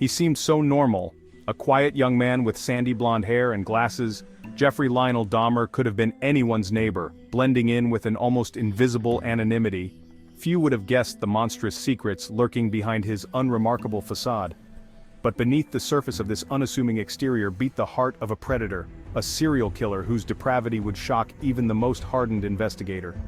He seemed so normal, a quiet young man with sandy blonde hair and glasses. Jeffrey Lionel Dahmer could have been anyone's neighbor, blending in with an almost invisible anonymity. Few would have guessed the monstrous secrets lurking behind his unremarkable facade. But beneath the surface of this unassuming exterior beat the heart of a predator, a serial killer whose depravity would shock even the most hardened investigator.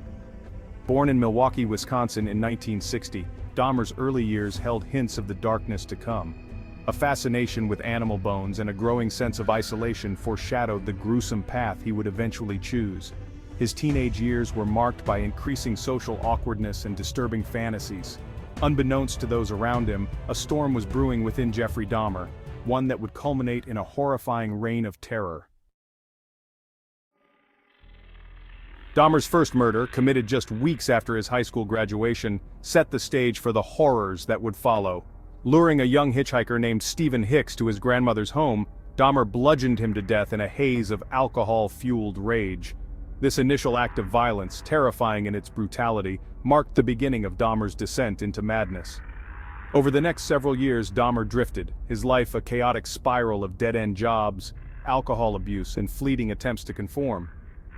Born in Milwaukee, Wisconsin in 1960, Dahmer's early years held hints of the darkness to come. A fascination with animal bones and a growing sense of isolation foreshadowed the gruesome path he would eventually choose. His teenage years were marked by increasing social awkwardness and disturbing fantasies. Unbeknownst to those around him, a storm was brewing within Jeffrey Dahmer, one that would culminate in a horrifying reign of terror. Dahmer's first murder, committed just weeks after his high school graduation, set the stage for the horrors that would follow. Luring a young hitchhiker named Stephen Hicks to his grandmother's home, Dahmer bludgeoned him to death in a haze of alcohol-fueled rage. This initial act of violence, terrifying in its brutality, marked the beginning of Dahmer's descent into madness. Over the next several years, Dahmer drifted, his life a chaotic spiral of dead-end jobs, alcohol abuse, and fleeting attempts to conform.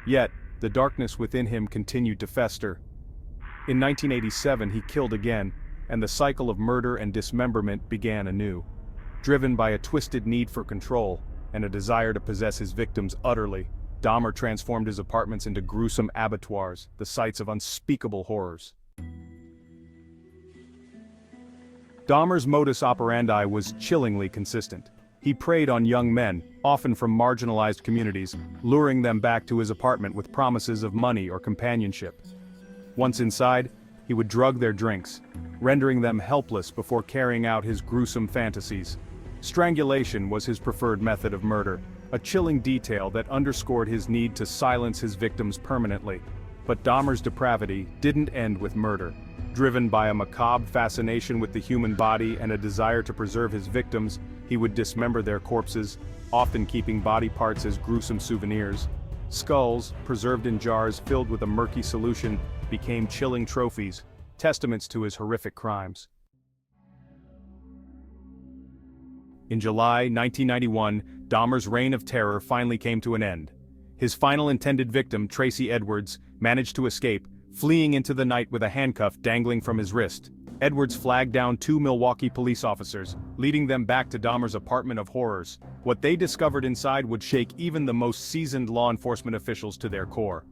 Yet, the darkness within him continued to fester. In 1987 he killed again, and the cycle of murder and dismemberment began anew. Driven by a twisted need for control, and a desire to possess his victims utterly, Dahmer transformed his apartments into gruesome abattoirs, the sites of unspeakable horrors. Dahmer's modus operandi was chillingly consistent. He preyed on young men, often from marginalized communities, luring them back to his apartment with promises of money or companionship. Once inside, he would drug their drinks, rendering them helpless before carrying out his gruesome fantasies. Strangulation was his preferred method of murder, a chilling detail that underscored his need to silence his victims permanently. But Dahmer's depravity didn't end with murder. Driven by a macabre fascination with the human body and a desire to preserve his victims, he would dismember their corpses, often keeping body parts as gruesome souvenirs. Skulls, preserved in jars filled with a murky solution, became chilling trophies, testaments to his horrific crimes. In July 1991, Dahmer's reign of terror finally came to an end. His final intended victim, Tracy Edwards, managed to escape, fleeing into the night with a handcuff dangling from his wrist. Edwards flagged down 2 Milwaukee police officers, leading them back to Dahmer's apartment of horrors. What they discovered inside would shake even the most seasoned law enforcement officials to their core.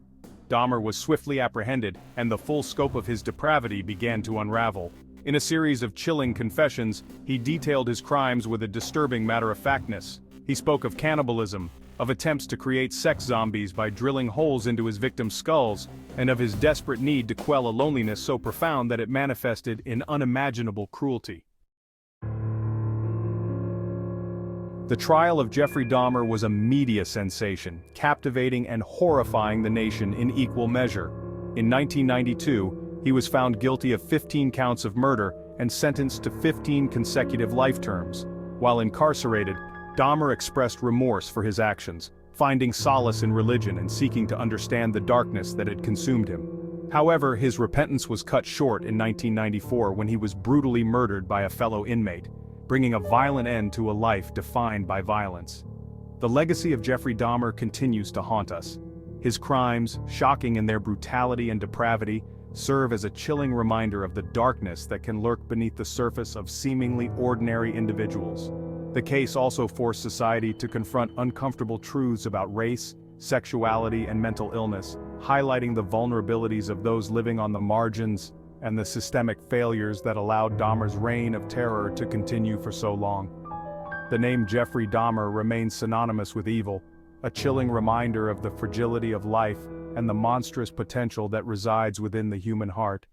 Dahmer was swiftly apprehended, and the full scope of his depravity began to unravel. In a series of chilling confessions, he detailed his crimes with a disturbing matter-of-factness. He spoke of cannibalism, of attempts to create sex zombies by drilling holes into his victims' skulls, and of his desperate need to quell a loneliness so profound that it manifested in unimaginable cruelty. The trial of Jeffrey Dahmer was a media sensation, captivating and horrifying the nation in equal measure. In 1992, he was found guilty of 15 counts of murder and sentenced to 15 consecutive life terms. While incarcerated, Dahmer expressed remorse for his actions, finding solace in religion and seeking to understand the darkness that had consumed him. However, his repentance was cut short in 1994 when he was brutally murdered by a fellow inmate, bringing a violent end to a life defined by violence. The legacy of Jeffrey Dahmer continues to haunt us. His crimes, shocking in their brutality and depravity, serve as a chilling reminder of the darkness that can lurk beneath the surface of seemingly ordinary individuals. The case also forced society to confront uncomfortable truths about race, sexuality, and mental illness, highlighting the vulnerabilities of those living on the margins and the systemic failures that allowed Dahmer's reign of terror to continue for so long. The name Jeffrey Dahmer remains synonymous with evil, a chilling reminder of the fragility of life and the monstrous potential that resides within the human heart.